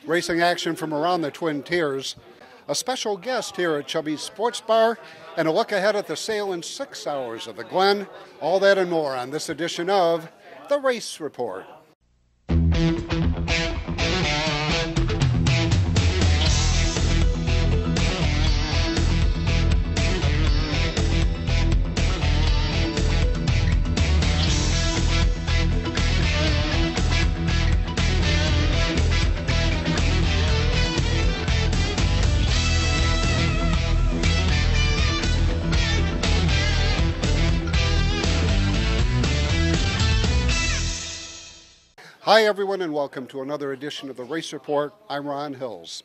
Racing action from around the Twin Tiers, a special guest here at Chubby's Sports Bar, and a look ahead at the sale in 6 hours of the Glen. All that and more on this edition of The Race Report. Hi everyone and welcome to another edition of the Race Report. I'm Ron Hills.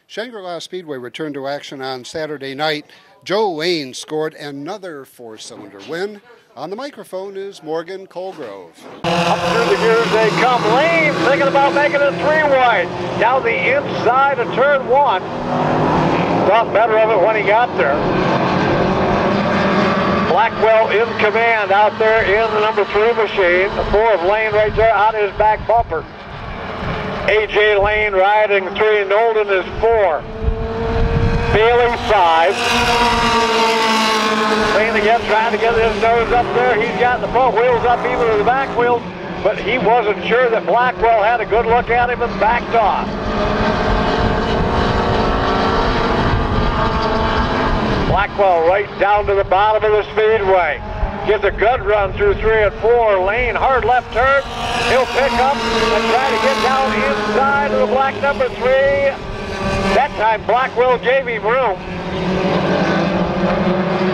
Shangri-La Speedway returned to action on Saturday night. Joe Lane scored another four-cylinder win. On the microphone is Morgan Colgrove. Up through the gears they come. Lane thinking about making it three-wide. Down the inside of turn one. Thought better of it when he got there. Blackwell in command out there in the number 3 machine. The 4 of Lane right there on his back bumper. A.J. Lane riding 3. Nolden is 4. Bailey 5. Lane again trying to get his nose up there. He's got the front wheels up even with the back wheels, but he wasn't sure that Blackwell had a good look at him and backed off. Blackwell right down to the bottom of the speedway. Gets a good run through 3 and 4. Lane, hard left turn. He'll pick up and try to get down inside of the black number 3. That time Blackwell gave him room.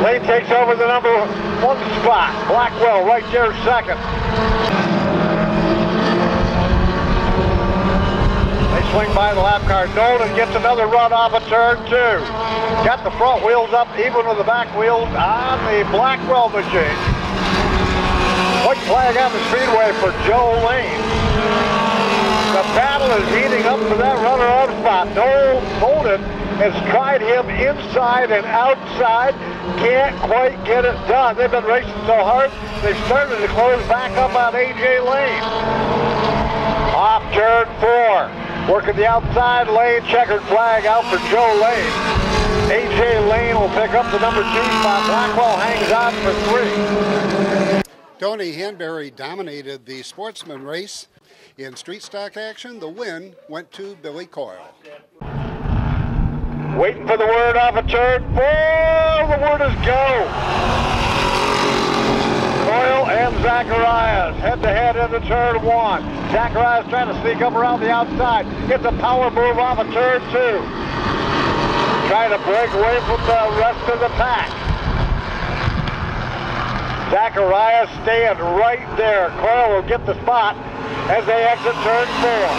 Lane takes over the number 1 spot. Blackwell right there second. Swing by the lap car. Nolden gets another run off of turn 2. Got the front wheels up even with the back wheels on the Blackwell machine. White flag on the speedway for Joe Lane. The battle is heating up for that runner-up spot. Nolden has tried him inside and outside. Can't quite get it done. They've been racing so hard, they've started to close back up on A.J. Lane. Off turn 4. Working the outside lane, checkered flag out for Joe Lane. A.J. Lane will pick up the number 2 spot. Blackwell hangs on for 3. Tony Hanbury dominated the sportsman race. In street stock action, the win went to Billy Coyle. Waiting for the word off of turn 4. The word is go. Coyle and Zacharias head-to-head into turn 1. Zacharias trying to sneak up around the outside. Gets a power move off of turn 2. Trying to break away from the rest of the pack. Zacharias staying right there. Coyle will get the spot as they exit turn 4.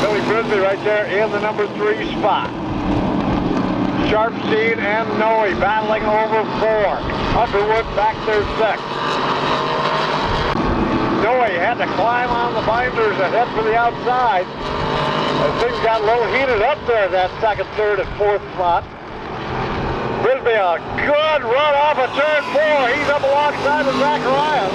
Billy Frisbee right there in the number 3 spot. Sharpstein and Noe battling over 4. Underwood back there 6. Noe had to climb on the binders and head for the outside. Things got a little heated up there, that 2nd, 3rd, and 4th spot. Frisbee a good run off of turn 4. He's up alongside of Zacharias.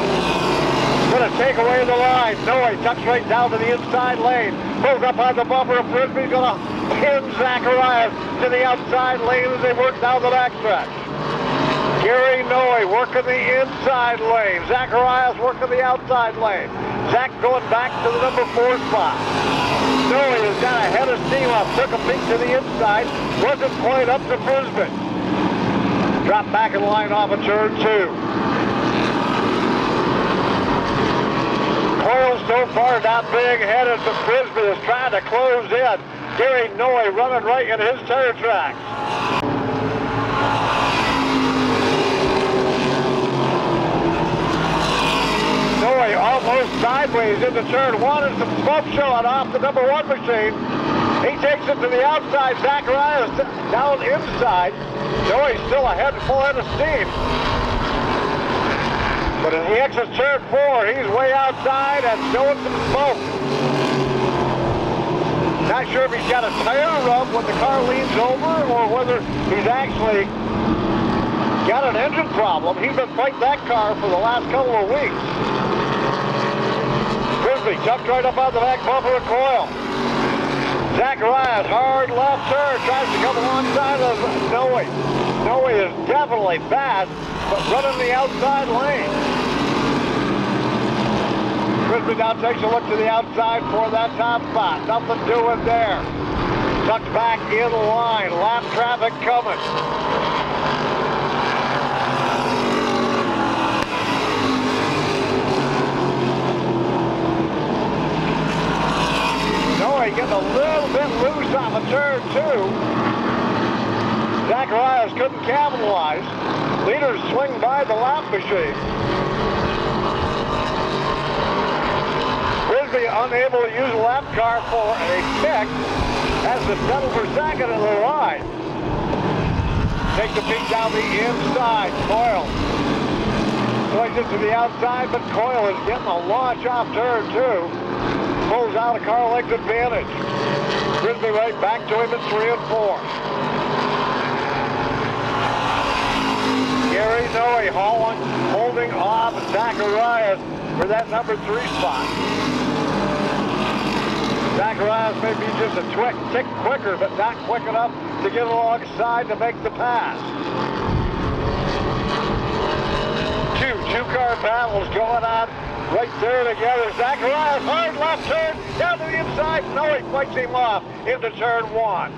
Going to take away the line. Noe tucks right down to the inside lane. Pulls up on the bumper of Frisbee. Going to pin Zacharias to the outside lane as they work down the backstretch. Gary Noe working the inside lane. Zacharias working the outside lane. Zach going back to the number 4 spot. Noe has got a head of steam up. Took a peek to the inside. Wasn't quite up to Frisbee. Drop back in line off of turn 2. Coyle so far not being headed, but Frisbee is trying to close in. Gary Noe running right in his tire tracks. Noe almost sideways into turn 1 and some smoke showing off the number 1 machine. He takes it to the outside. Zacharias down inside. Noe still ahead, full head of steam. But as he exits turn 4, he's way outside and showing some smoke. Not sure if he's got a tire rub when the car leans over or whether he's actually got an engine problem. He's been fighting that car for the last couple of weeks. Frisbee jumped right up on the back bumper of Coyle. Zacharias, hard left turn, tries to come alongside of Noe. Noe is definitely fast, but running the outside lane. Frisbee now takes a look to the outside for that top spot. Nothing doing there. Tucked back in line. Lap traffic coming. Noe getting a little bit loose on the turn two. Zacharias couldn't capitalize. Leaders swing by the lap machine. Frisbee unable to use a lap car for a pick. Has to settle for second in the line. Takes a peek down the inside. Coyle swings it to the outside, but Coyle is getting a launch off turn two. Pulls out a car length advantage. Frisbee right back to him at 3 and 4. Gary Noe holding off Zacharias for that number 3 spot. Zacharias may be just a tick quicker, but not quick enough to get alongside to make the pass. Two-car battles going on right there together. Zacharias, hard left turn, down to the inside. Noe fights him off into turn 1.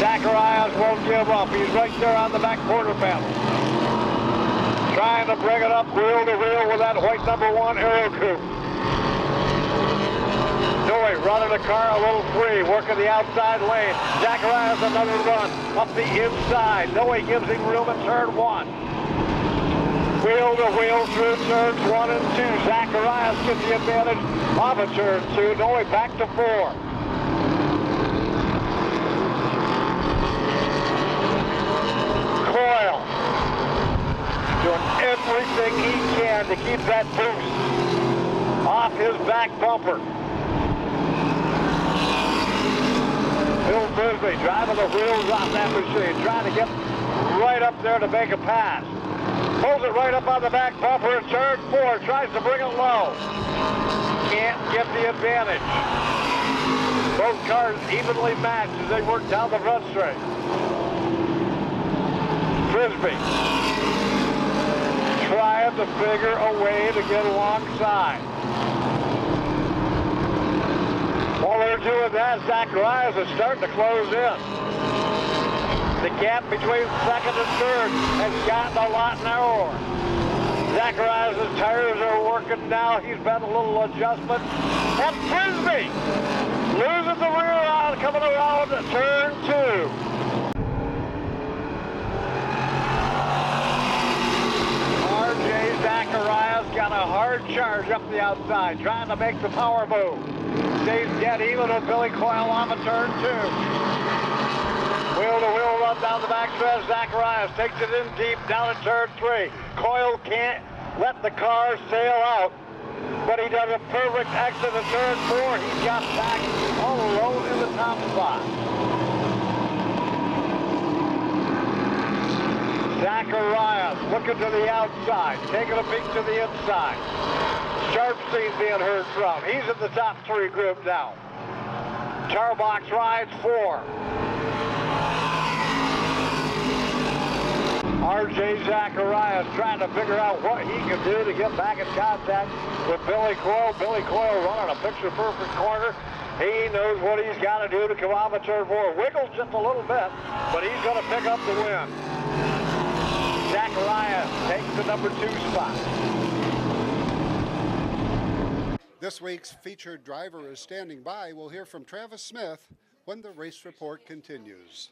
Zacharias won't give up. He's right there on the back quarter panel. Trying to bring it up wheel to wheel with that white number 1 Aero Coupe. Noe running the car a little free, working the outside lane. Zacharias another run up the inside. Noe gives him room in turn 1. Wheel to wheel through turns 1 and 2. Zacharias gets the advantage off of turn 2. Noe back to 4. Coyle doing everything he can to keep that boost off his back bumper. Bill Frisbee driving the wheels off that machine, trying to get right up there to make a pass. Pulls it right up on the back bumper in turn 4, tries to bring it low. Can't get the advantage. Both cars evenly matched as they work down the front straight. Frisbee trying to figure a way to get alongside. While they're doing that, Zacharias is starting to close in. The gap between second and third has gotten a lot narrower. Zacharias' tires are working now. He's been a little adjustment. And Frisbee loses the rear on coming around turn 2. R.J. Zacharias got a hard charge up the outside, trying to make the power move. Stays dead even with Billy Coyle on the turn 2. Wheel-to-wheel run down the backstretch. Zacharias takes it in deep down at turn 3. Coyle can't let the car sail out, but he does a perfect exit at turn 4. He's got back all alone in the top spot. Zacharias looking to the outside, taking a peek to the inside. Sharpstein being heard from. He's in the top 3 group now. Tarbox rides 4. R.J. Zacharias trying to figure out what he can do to get back in contact with Billy Coyle. Billy Coyle running a picture-perfect corner. He knows what he's got to do to come off of turn 4. Wiggles just a little bit, but he's going to pick up the win. Zacharias takes the number 2 spot. This week's featured driver is standing by. We'll hear from Travis Smith when the race report continues.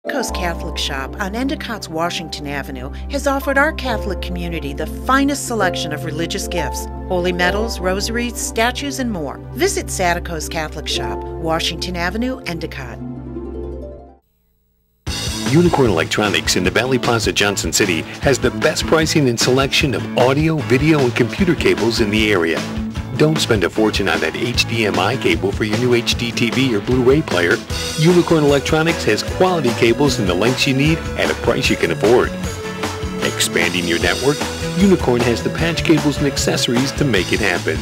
Coast Catholic Shop on Endicott's Washington Avenue has offered our Catholic community the finest selection of religious gifts, holy medals, rosaries, statues, and more. Visit Satico's Catholic Shop, Washington Avenue, Endicott. Unicorn Electronics in the Valley Plaza, Johnson City has the best pricing and selection of audio, video, and computer cables in the area. Don't spend a fortune on that HDMI cable for your new HD TV or Blu-ray player. Unicorn Electronics has quality cables in the lengths you need at a price you can afford. Expanding your network, Unicorn has the patch cables and accessories to make it happen.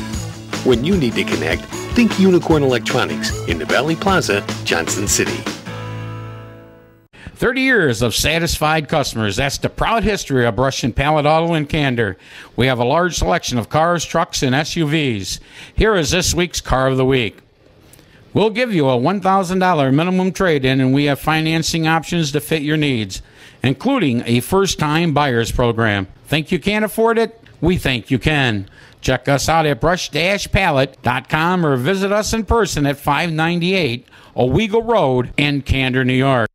When you need to connect, think Unicorn Electronics in the Valley Plaza, Johnson City. 30 years of satisfied customers. That's the proud history of Brush and Pallet Auto in Candor. We have a large selection of cars, trucks, and SUVs. Here is this week's Car of the Week. We'll give you a $1,000 minimum trade-in, and we have financing options to fit your needs, including a first-time buyers program. Think you can't afford it? We think you can. Check us out at brush-pallet.com or visit us in person at 598 Owego Road in Candor, New York.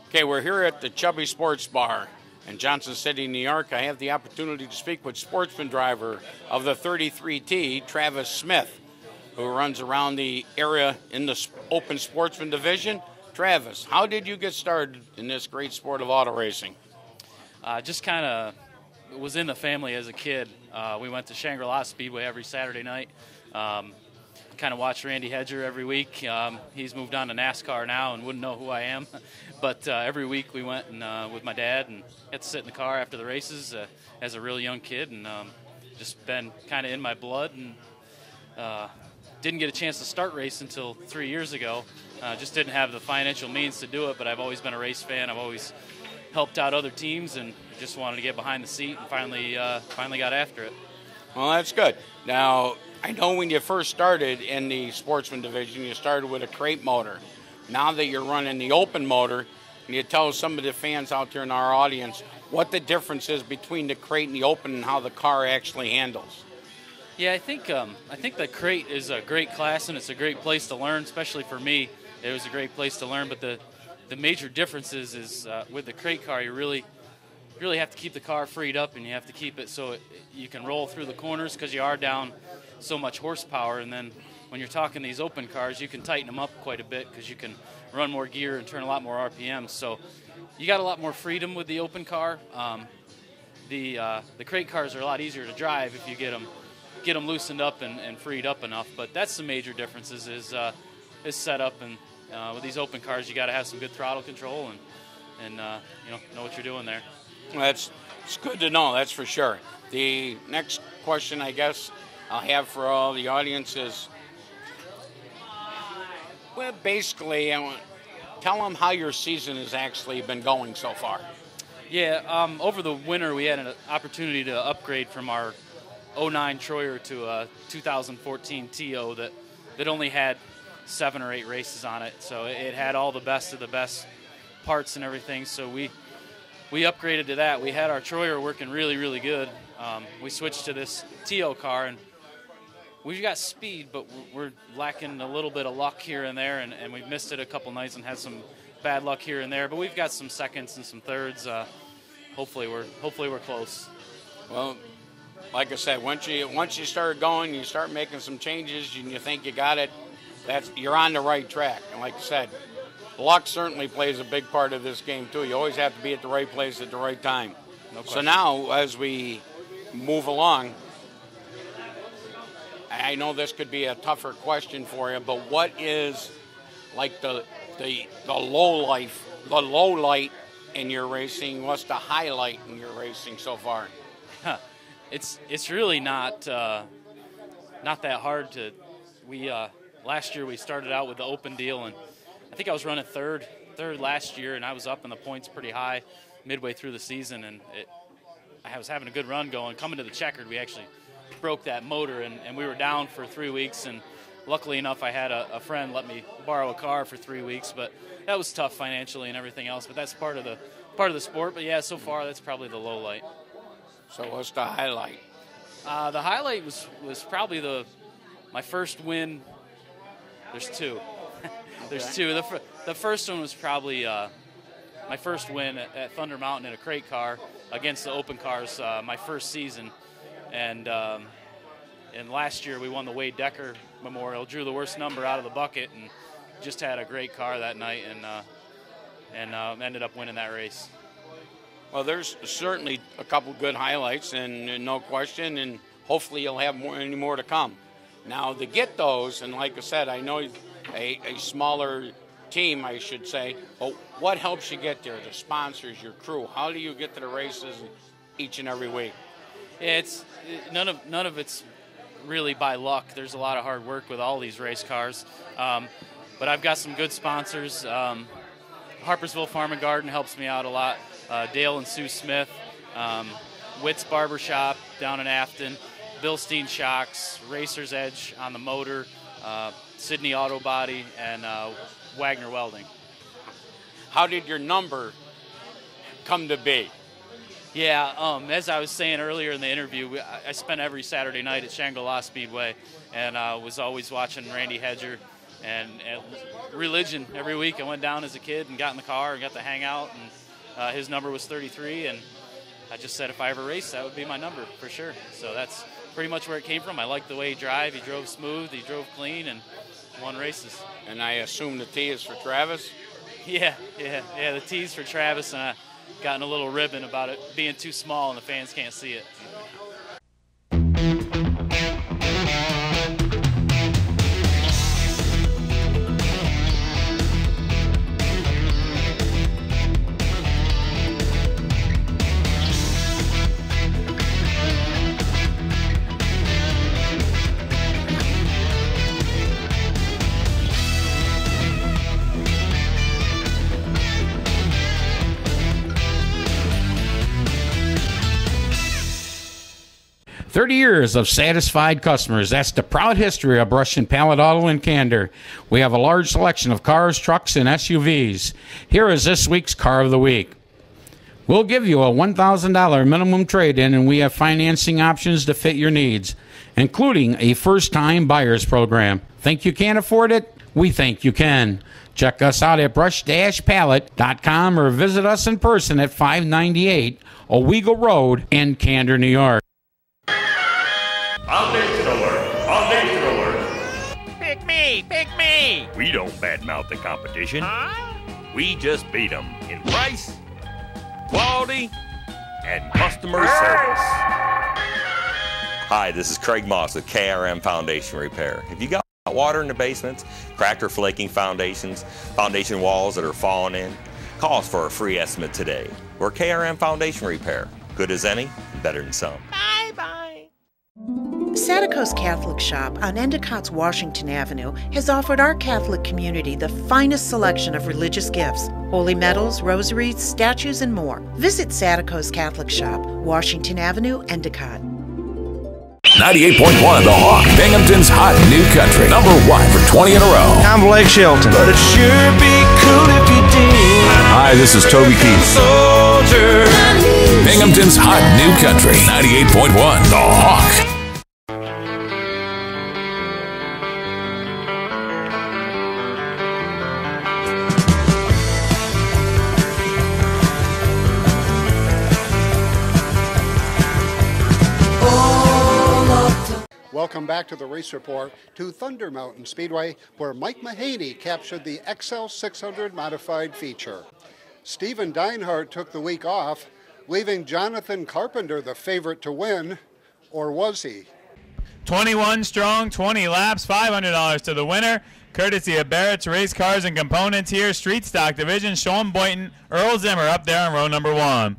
Okay, we're here at the Chubby Sports Bar in Johnson City, New York. I have the opportunity to speak with sportsman driver of the 33T, Travis Smith, who runs around the area in the open sportsman division. Travis, how did you get started in this great sport of auto racing? Just kind of was in the family as a kid. We went to Shangri-La Speedway every Saturday night. Kind of watched Randy Hedger every week. He's moved on to NASCAR now and wouldn't know who I am. But every week we went and with my dad and had to sit in the car after the races as a real young kid, and just been kind of in my blood, and didn't get a chance to start racing until 3 years ago. Just didn't have the financial means to do it, but I've always been a race fan. I've always helped out other teams and just wanted to get behind the seat, and finally got after it. Well, that's good. Now, I know when you first started in the sportsman division, you started with a crate motor. Now that you're running the open motor, can you tell some of the fans out there in our audience what the difference is between the crate and the open and how the car actually handles? Yeah, I think the crate is a great class, and it's a great place to learn, especially for me. It was a great place to learn, but the major difference is with the crate car, you really have to keep the car freed up, and you have to keep it so you can roll through the corners because you are down so much horsepower. And then when you're talking these open cars, you can tighten them up quite a bit because you can run more gear and turn a lot more RPMs. So you got a lot more freedom with the open car. The crate cars are a lot easier to drive if you get them loosened up and freed up enough. But that's the major differences is setup, and with these open cars, you got to have some good throttle control and know what you're doing there. Well, it's good to know, that's for sure. The next question, I guess, I'll have for all the audience is, well, basically, tell them how your season has actually been going so far. Yeah, over the winter, we had an opportunity to upgrade from our 09 Troyer to a 2014 TO that only had 7 or 8 races on it. So it had all the best of the best parts and everything. So we upgraded to that. We had our Troyer working really, really good. We switched to this TO car, and we've got speed, but we're lacking a little bit of luck here and there, and we've missed it a couple nights and had some bad luck here and there. But we've got some seconds and some thirds. Hopefully we're close. Well, like I said, once you start going, you start making some changes, and you think you got it, you're on the right track. And like I said, luck certainly plays a big part of this game too. You always have to be at the right place at the right time. No question. So now, as we move along, I know this could be a tougher question for you, but what is like the low light in your racing? What's the highlight in your racing so far? It's really not that hard to. Last year we started out with the open deal, and I think I was running third last year, and I was up in the points pretty high midway through the season, and I was having a good run going. Coming to the checkered, we actually broke that motor, and we were down for 3 weeks, and luckily enough I had a friend let me borrow a car for 3 weeks, but that was tough financially and everything else, but that's part of the sport. But yeah, so far that's probably the low light. So what's the highlight? The highlight was probably my first win. There's two. There's two. The first one was probably my first win at Thunder Mountain in a crate car against the open cars my first season. And And last year we won the Wade Decker Memorial, drew the worst number out of the bucket, and just had a great car that night, and ended up winning that race. Well, there's certainly a couple good highlights, and no question, and hopefully you'll have many more to come. Now, to get those, and like I said, I know a smaller team, I should say, but what helps you get there? The sponsors, your crew. How do you get to the races each and every week? It's none of it's really by luck. There's a lot of hard work with all these race cars, but I've got some good sponsors. Harpersville Farm and Garden helps me out a lot. Dale and Sue Smith, Witt's Barbershop down in Afton, Bilstein Shocks, Racer's Edge on the motor, Sydney Auto Body, and Wagner Welding. How did your number come to be? Yeah, as I was saying earlier in the interview, I spent every Saturday night at Shangri-La Speedway, and was always watching Randy Hedger and Religion every week. I went down as a kid and got in the car and got to hang out, and his number was 33, and I just said if I ever raced, that would be my number for sure. So that's pretty much where it came from. I liked the way he drove. He drove smooth, he drove clean, and won races. And I assume the T is for Travis? Yeah, the T's for Travis, and I gotten a little ribbon about it being too small and the fans can't see it. 30 years of satisfied customers. That's the proud history of Brush and Pallet Auto and Candor. We have a large selection of cars, trucks, and SUVs. Here is this week's Car of the Week. We'll give you a $1,000 minimum trade-in, and we have financing options to fit your needs, including a first-time buyers program. Think you can't afford it? We think you can. Check us out at brush-pallet.com or visit us in person at 598 Owego Road in Candor, New York. Foundation alert! Foundation alert! Pick me! We don't badmouth the competition. Huh? We just beat them in price, quality, and customer service. Hi, this is Craig Moss with KRM Foundation Repair. If you got water in the basements, cracked or flaking foundations, foundation walls that are falling in, call us for a free estimate today. We're KRM Foundation Repair. Good as any, better than some. Bye-bye. Satico's Catholic Shop on Endicott's Washington Avenue has offered our Catholic community the finest selection of religious gifts, holy medals, rosaries, statues, and more. Visit Satico's Catholic Shop, Washington Avenue, Endicott. 98.1 The Hawk, Binghamton's hot new country. Number 1 for 20 in a row. I'm Blake Shelton. But it sure be cool if you did. Hi, this is Toby Keith. Soldier. Binghamton's hot new country. 98.1 The Hawk. Welcome back to the Race Report to Thunder Mountain Speedway, where Mike Mahaney captured the XL 600 modified feature. Stephen Deinhardt took the week off, leaving Jonathan Carpenter the favorite to win, or was he? 21 strong, 20 laps, $500 to the winner, courtesy of Barrett's Race Cars and Components here, Street Stock Division, Sean Boynton, Earl Zimmer up there on row number 1.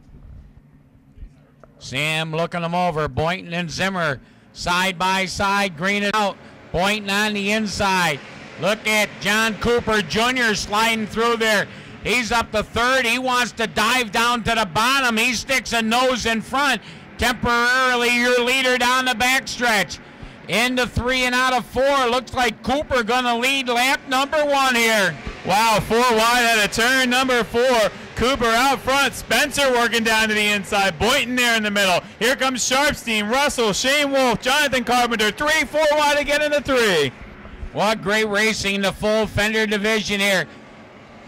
Sam looking them over, Boynton and Zimmer. Side by side, green it out. Boynton on the inside. Look at John Cooper Jr. sliding through there. He's up to third. He wants to dive down to the bottom. He sticks a nose in front. Temporarily your leader down the backstretch. Into 3 and out of 4. Looks like Cooper gonna lead lap number 1 here. Wow, 4 wide at a turn number 4. Cooper out front, Spencer working down to the inside, Boynton there in the middle. Here comes Sharpstein, Russell, Shane Wolf, Jonathan Carpenter, 3, 4 wide again into 3. What great racing, the full fender division here.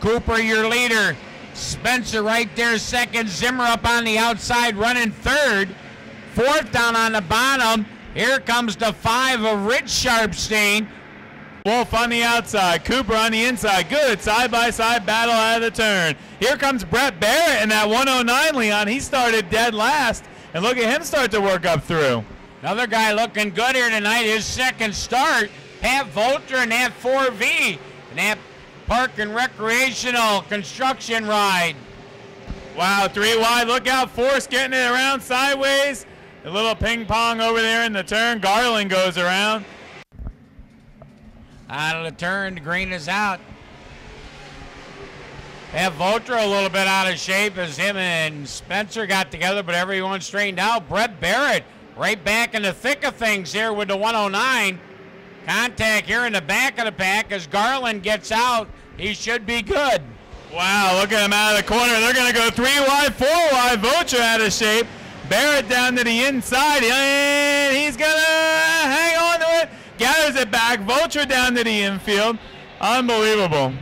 Cooper your leader, Spencer right there second, Zimmer up on the outside running third. Fourth down on the bottom, Here comes the 5 of Rich Sharpstein. Wolf on the outside, Cooper on the inside. Good side-by-side battle out of the turn. Here comes Brett Barrett in that 109, Leon. He started dead last, and look at him start to work up through. Another guy looking good here tonight, his second start. Pat Volter in that 4V, and that Park and Recreational construction ride. Wow, 3 wide. Look out, Force getting it around sideways. A little ping pong over there in the turn. Garland goes around. Out of the turn, the green is out. Pat Volter a little bit out of shape as him and Spencer got together, but everyone straightened out. Brett Barrett right back in the thick of things here with the 109. Contact here in the back of the pack as Garland gets out. He should be good. Wow, look at him out of the corner. They're going to go 3 wide, 4 wide. Volter out of shape. Barrett down to the inside, and he's going to hang on to it. Gathers it back. Volter down to the infield. Unbelievable.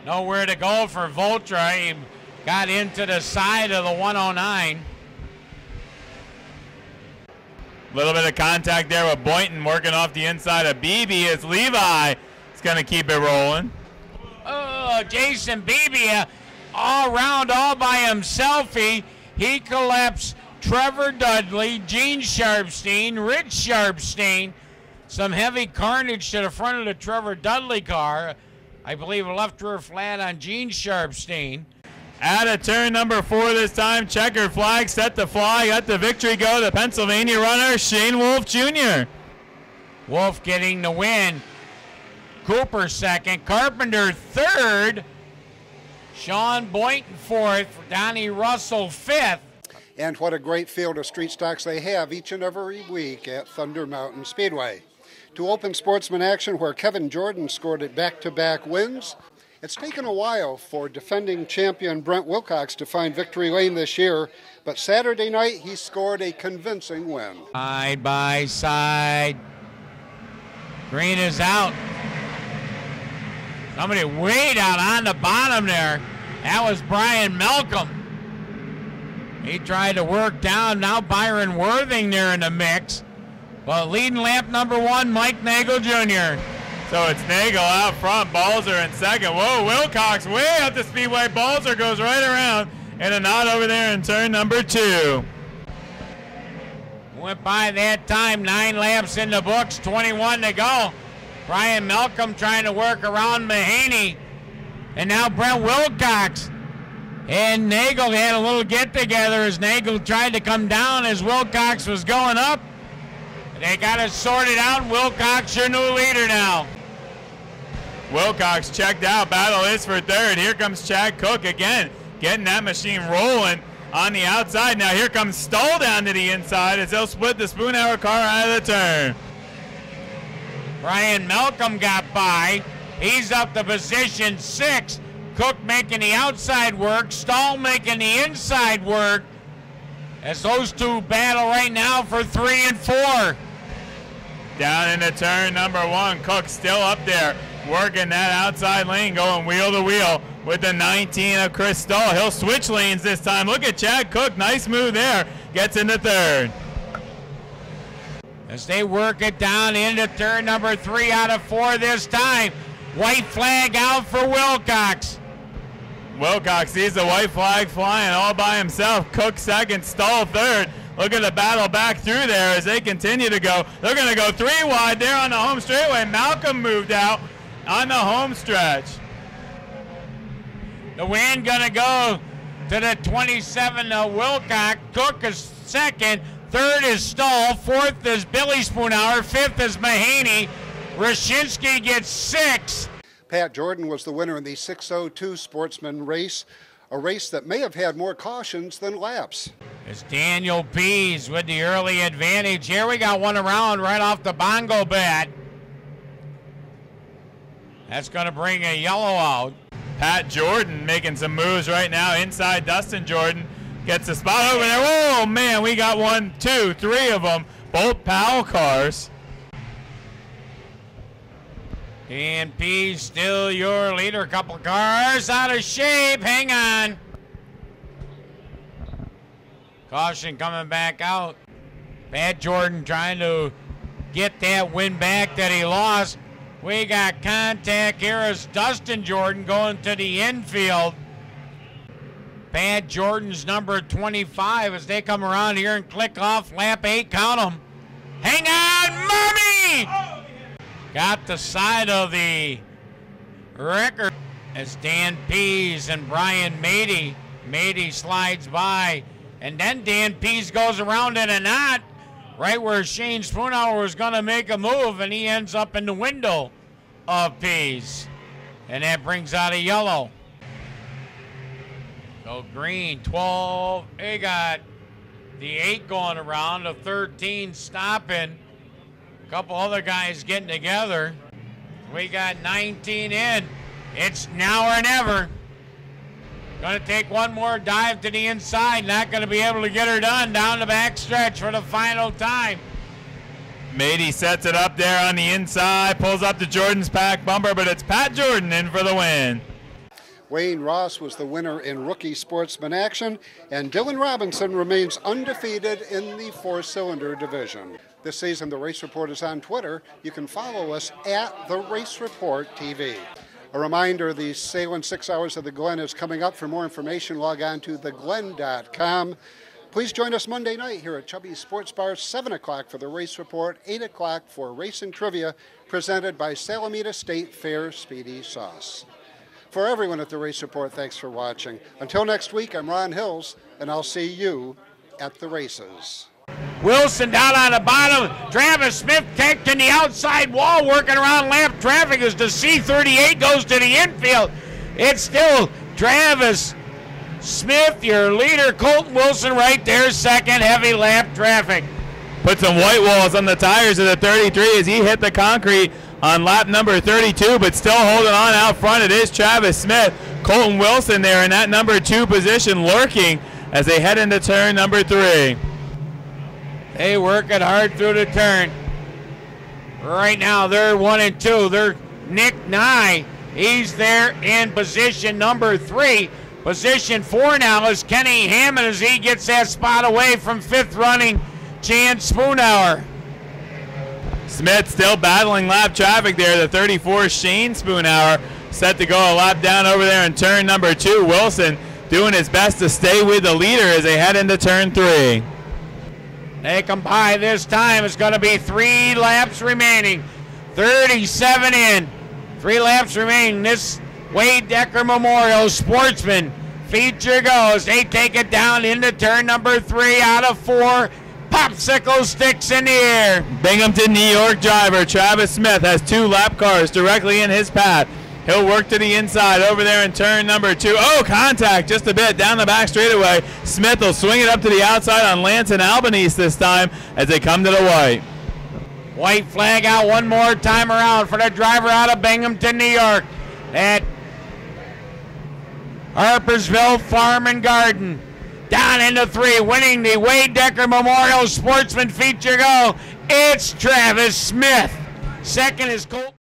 Nowhere to go for Volter. He got into the side of the 109. A little bit of contact there with Boynton working off the inside of Beebe as Levi is going to keep it rolling. Oh, Jason Beebe all around all by himself. He collapsed Trevor Dudley, Gene Sharpstein, Rich Sharpstein. Some heavy carnage to the front of the Trevor Dudley car. I believe a left rear flat on Gene Sharpstein. Out of turn number 4 this time. Checkered flag set to fly. Got the victory go. The Pennsylvania runner, Shane Wolf Jr. Wolf getting the win. Cooper second. Carpenter third. Sean Boynton fourth. Donnie Russell fifth. And what a great field of street stocks they have each and every week at Thunder Mountain Speedway. To open sportsman action where Kevin Jordan scored it back-to-back wins. It's taken a while for defending champion Brent Wilcox to find victory lane this year, but Saturday night he scored a convincing win. Side by side. Green is out. Somebody way down on the bottom there. That was Brian Malcolm. He tried to work down. Now Byron Worthing there in the mix. Well, leading lap number 1, Mike Nagel Jr. So it's Nagel out front, Balzer in second. Whoa, Wilcox way up the speedway. Balzer goes right around and a knot over there in turn number 2. Went by that time, 9 laps in the books, 21 to go. Brian Malcolm trying to work around Mahaney. And now Brent Wilcox and Nagel had a little get-together as Nagel tried to come down as Wilcox was going up. They got it sorted out. Wilcox, your new leader now. Wilcox checked out. Battle is for third. Here comes Chad Cook again, getting that machine rolling on the outside. Now here comes Stoll down to the inside as they'll split the Spoonhour car out of the turn. Brian Malcolm got by. He's up to position 6. Cook making the outside work. Stoll making the inside work. As those two battle right now for 3 and 4. Down into turn number 1. Cook still up there, working that outside lane, going wheel to wheel with the 19 of Chris Stoll. He'll switch lanes this time. Look at Chad Cook. Nice move there. Gets into third. As they work it down into turn number 3 out of 4 this time. White flag out for Wilcox. Wilcox sees the white flag flying all by himself. Cook second, Stoll third. Look at the battle back through there as they continue to go. They're going to go 3 wide there on the home straightaway. Malcolm moved out on the home stretch. The win going to go to the 27 of Wilcox. Cook is second. Third is Stoll. Fourth is Billy Spoonhour. Fifth is Mahaney. Rashinsky gets 6. Pat Jordan was the winner in the 602 Sportsman race, a race that may have had more cautions than laps. It's Daniel Pease with the early advantage. Here we got one around right off the bongo bat. That's going to bring a yellow out. Pat Jordan making some moves right now inside. Dustin Jordan gets a spot over there. Oh, man, we got 1, 2, 3 of them. Both Powell cars. And Pease still your leader. A couple cars out of shape. Hang on. Caution coming back out. Pat Jordan trying to get that win back that he lost. We got contact here as Dustin Jordan going to the infield. Pat Jordan's number 25 as they come around here and click off lap 8. Count them. Hang on, Mummy! Got the side of the record as Dan Pease and Brian Mady. Mady slides by, and then Dan Pease goes around in a knot right where Shane Spoonhour was going to make a move, and he ends up in the window of Pease. And that brings out a yellow. So green, 12. They got the 8 going around, the 13 stopping. A couple other guys getting together. We got 19 in. It's now or never. Going to take one more dive to the inside. Not going to be able to get her done down the back stretch for the final time. Mady sets it up there on the inside, pulls up to Jordan's pack bumper, but it's Pat Jordan in for the win. Wayne Ross was the winner in Rookie Sportsman action, and Dylan Robinson remains undefeated in the 4-cylinder division. This season, The Race Report is on Twitter. You can follow us at The Race Report TV. A reminder, the Salem 6 Hours of the Glen is coming up. For more information, log on to theglen.com. Please join us Monday night here at Chubby's Sports Bar, 7 o'clock for The Race Report, 8 o'clock for Race and Trivia, presented by Salamita State Fair Speedy Sauce. For everyone at The Race Report, thanks for watching. Until next week, I'm Ron Hills, and I'll see you at the races. Wilson down on the bottom. Travis Smith kicked in the outside wall, working around lap traffic as the C38 goes to the infield. It's still Travis Smith, your leader. Colton Wilson right there, second. Heavy lap traffic. Put some white walls on the tires of the 33 as he hit the concrete on lap number 32, but still holding on out front. It is Travis Smith. Colton Wilson there in that number 2 position, lurking as they head into turn number 3. They working hard through the turn. Right now they're 1 and 2. They're Nick Nye. He's there in position number 3. Position 4 now is Kenny Hammond as he gets that spot away from 5th running Chance Spoonhour. Smith still battling lap traffic there. The 34 Shane Spoonhour set to go a lap down over there in turn number 2. Wilson doing his best to stay with the leader as they head into turn 3. They come by this time. It's going to be 3 laps remaining. 37 in. 3 laps remaining. This Wade Decker Memorial Sportsman feature goes. They take it down into turn number 3 out of 4. Popsicle sticks in the air. Binghamton, New York driver Travis Smith has 2 lap cars directly in his path. He'll work to the inside over there in turn number 2. Oh, contact just a bit down the back straightaway. Smith will swing it up to the outside on Lance and Albanese this time as they come to the white. White flag out one more time around for the driver out of Binghamton, New York. At Harpersville Farm and Garden. Down into 3, winning the Wade Decker Memorial Sportsman feature go. It's Travis Smith. Second is Colt.